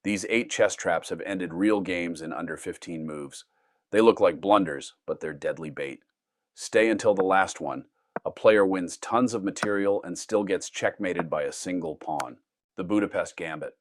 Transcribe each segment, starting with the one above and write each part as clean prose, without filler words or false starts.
These 8 chess traps have ended real games in under 15 moves. They look like blunders, but they're deadly bait. Stay until the last one. A player wins tons of material and still gets checkmated by a single pawn. The Budapest Gambit.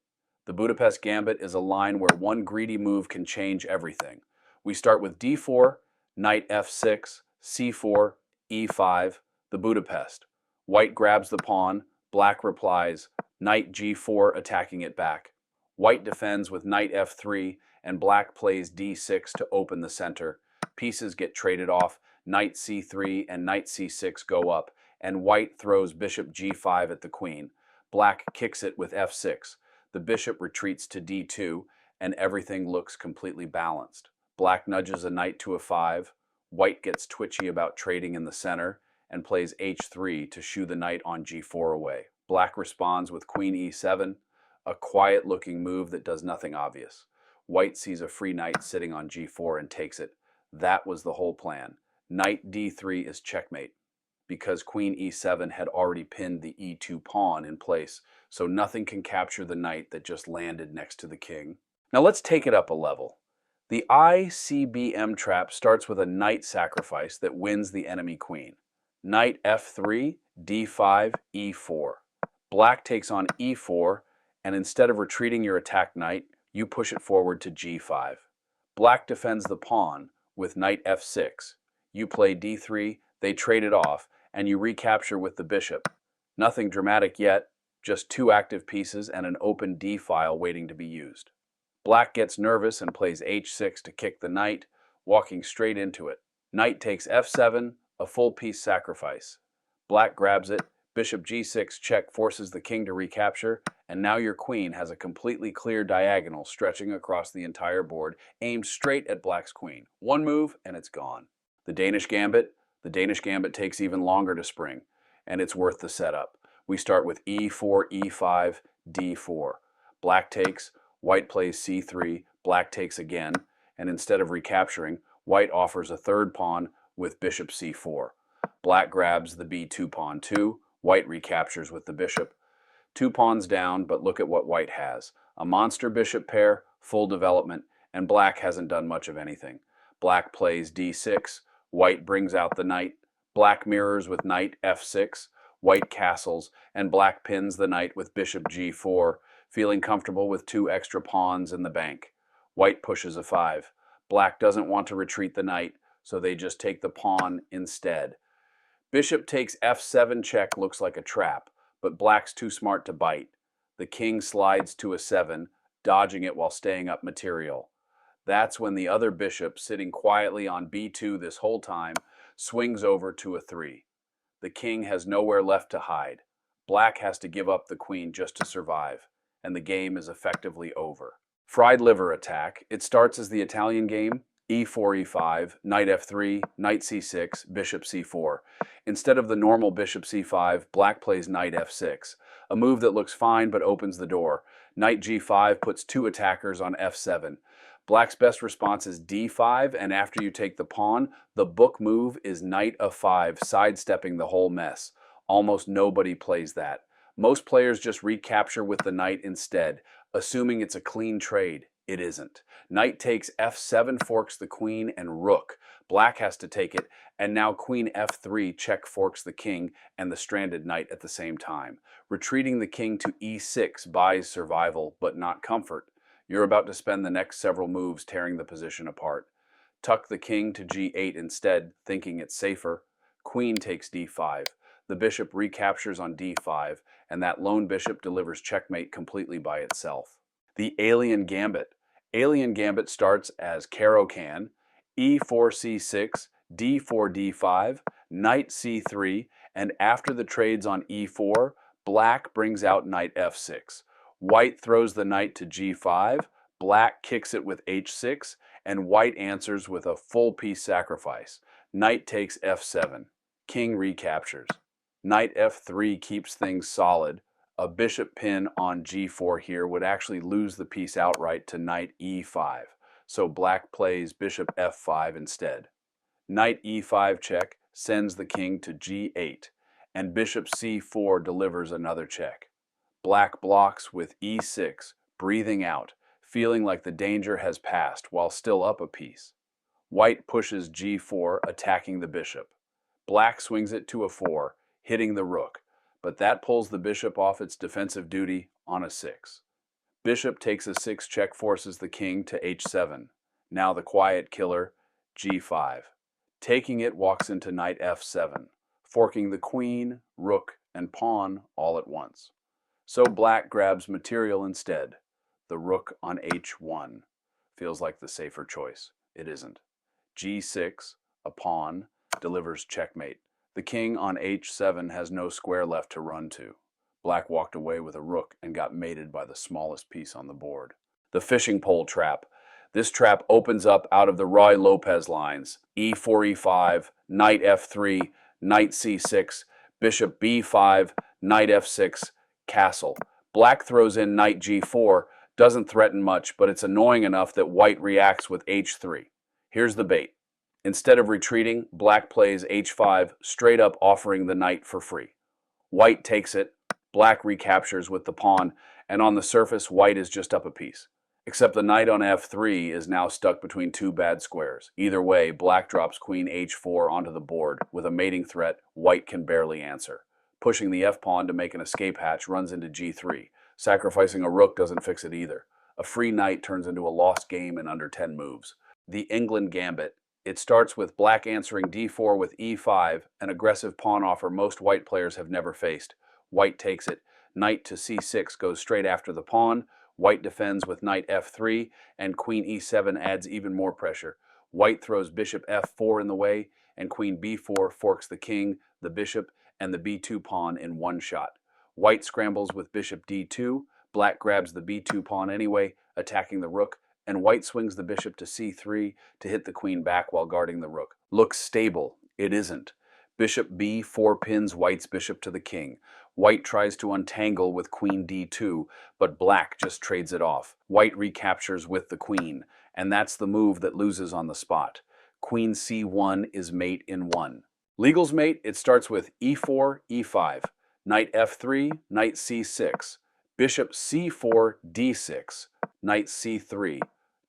The Budapest Gambit is a line where one greedy move can change everything. We start with d4, knight f6, c4, e5, the Budapest. White grabs the pawn, black replies, knight g4 attacking it back. White defends with knight f3, and black plays d6 to open the center. Pieces get traded off, knight c3 and knight c6 go up, and white throws bishop g5 at the queen. Black kicks it with f6. The bishop retreats to d2, and everything looks completely balanced. Black nudges a knight to a5. White gets twitchy about trading in the center, and plays h3 to shoo the knight on g4 away. Black responds with queen e7, a quiet-looking move that does nothing obvious. White sees a free knight sitting on g4 and takes it. That was the whole plan. Knight d3 is checkmate, because queen e7 had already pinned the e2 pawn in place, so nothing can capture the knight that just landed next to the king. Now let's take it up a level. The ICBM trap starts with a knight sacrifice that wins the enemy queen. Knight f3, d5, e4. Black takes on e4, and instead of retreating your attacked knight, you push it forward to g5. Black defends the pawn with knight f6. You play d3, they trade it off, and you recapture with the bishop. Nothing dramatic yet, just 2 active pieces and an open d-file waiting to be used. Black gets nervous and plays h6 to kick the knight, walking straight into it. Knight takes f7, a full piece sacrifice. Black grabs it, bishop g6 check forces the king to recapture, and now your queen has a completely clear diagonal stretching across the entire board, aimed straight at black's queen. One move, and it's gone. The Danish Gambit. The Danish Gambit takes even longer to spring, and it's worth the setup. We start with e4, e5, d4. Black takes, white plays c3, black takes again, and instead of recapturing, white offers a third pawn with bishop c4. Black grabs the b2 pawn too, white recaptures with the bishop. 2 pawns down, but look at what white has. A monster bishop pair, full development, and black hasn't done much of anything. Black plays d6, white brings out the knight, black mirrors with knight f6, white castles, and black pins the knight with bishop g4, feeling comfortable with 2 extra pawns in the bank. White pushes a 5. Black doesn't want to retreat the knight, so they just take the pawn instead. Bishop takes f7 check looks like a trap, but black's too smart to bite. The king slides to a 7, dodging it while staying up material. That's when the other bishop, sitting quietly on b2 this whole time, swings over to a 3. The king has nowhere left to hide. Black has to give up the queen just to survive, and the game is effectively over. Fried liver attack. It starts as the Italian game, e4, e5, knight f3, knight c6, bishop c4. Instead of the normal bishop c5, black plays knight f6, a move that looks fine but opens the door. Knight g5 puts 2 attackers on f7. Black's best response is d5, and after you take the pawn, the book move is knight f5, sidestepping the whole mess. Almost nobody plays that. Most players just recapture with the knight instead, assuming it's a clean trade. It isn't. Knight takes f7 forks the queen and rook. Black has to take it, and now queen f3 check forks the king and the stranded knight at the same time. Retreating the king to e6 buys survival, but not comfort. You're about to spend the next several moves tearing the position apart. Tuck the king to g8 instead, thinking it's safer. Queen takes d5. The bishop recaptures on d5, and that lone bishop delivers checkmate completely by itself. The Alien Gambit. Alien Gambit starts as Caro-Kann, e4, c6, d4, d5, knight c3, and after the trades on e4, black brings out knight f6. White throws the knight to g5, black kicks it with h6, and white answers with a full piece sacrifice. Knight takes f7. King recaptures. Knight f3 keeps things solid. A bishop pin on g4 here would actually lose the piece outright to knight e5, so black plays bishop f5 instead. Knight e5 check sends the king to g8, and bishop c4 delivers another check. Black blocks with e6, breathing out, feeling like the danger has passed while still up a piece. White pushes g4, attacking the bishop. Black swings it to a 4, hitting the rook, but that pulls the bishop off its defensive duty on a 6. Bishop takes a 6 check, forces the king to h7. Now the quiet killer, g5. Taking it walks into knight f7, forking the queen, rook, and pawn all at once. So black grabs material instead. The rook on h1 feels like the safer choice. It isn't. g6, a pawn, delivers checkmate. The king on h7 has no square left to run to. Black walked away with a rook and got mated by the smallest piece on the board. The fishing pole trap. This trap opens up out of the Ruy Lopez lines. e4, e5, knight f3, knight c6, bishop b5, knight f6, castle. Black throws in knight g4, doesn't threaten much, but it's annoying enough that white reacts with h3. Here's the bait. Instead of retreating, black plays h5, straight up offering the knight for free. White takes it, black recaptures with the pawn, and on the surface, white is just up a piece. Except the knight on f3 is now stuck between two bad squares. Either way, black drops queen h4 onto the board. With a mating threat, white can barely answer. Pushing the f-pawn to make an escape hatch runs into g3. Sacrificing a rook doesn't fix it either. A free knight turns into a lost game in under 10 moves. The Englund Gambit. It starts with black answering d4 with e5, an aggressive pawn offer most white players have never faced. White takes it. Knight to c6 goes straight after the pawn. White defends with knight f3, and queen e7 adds even more pressure. White throws bishop f4 in the way, and queen b4 forks the king, the bishop, and the b2 pawn in one shot. White scrambles with bishop d2. Black grabs the b2 pawn anyway, attacking the rook, and white swings the bishop to c3 to hit the queen back while guarding the rook. Looks stable. It isn't. Bishop b4 pins white's bishop to the king. White tries to untangle with queen d2, but black just trades it off. White recaptures with the queen, and that's the move that loses on the spot. Queen c1 is mate in 1. Legal's mate, it starts with e4, e5, knight f3, knight c6, bishop c4, d6, knight c3.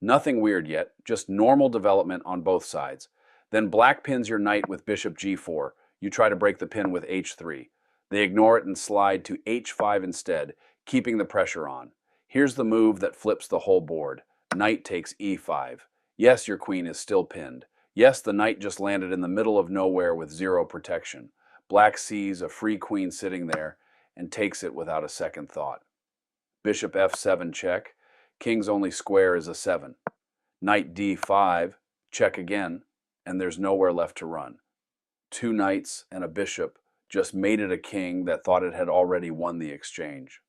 Nothing weird yet, just normal development on both sides. Then black pins your knight with bishop g4. You try to break the pin with h3. They ignore it and slide to h5 instead, keeping the pressure on. Here's the move that flips the whole board. Knight takes e5. Yes, your queen is still pinned. Yes, the knight just landed in the middle of nowhere with zero protection. Black sees a free queen sitting there and takes it without a second thought. Bishop f7 check. King's only square is a 7. Knight d5, check again, and there's nowhere left to run. Two knights and a bishop just mated a king that thought it had already won the exchange.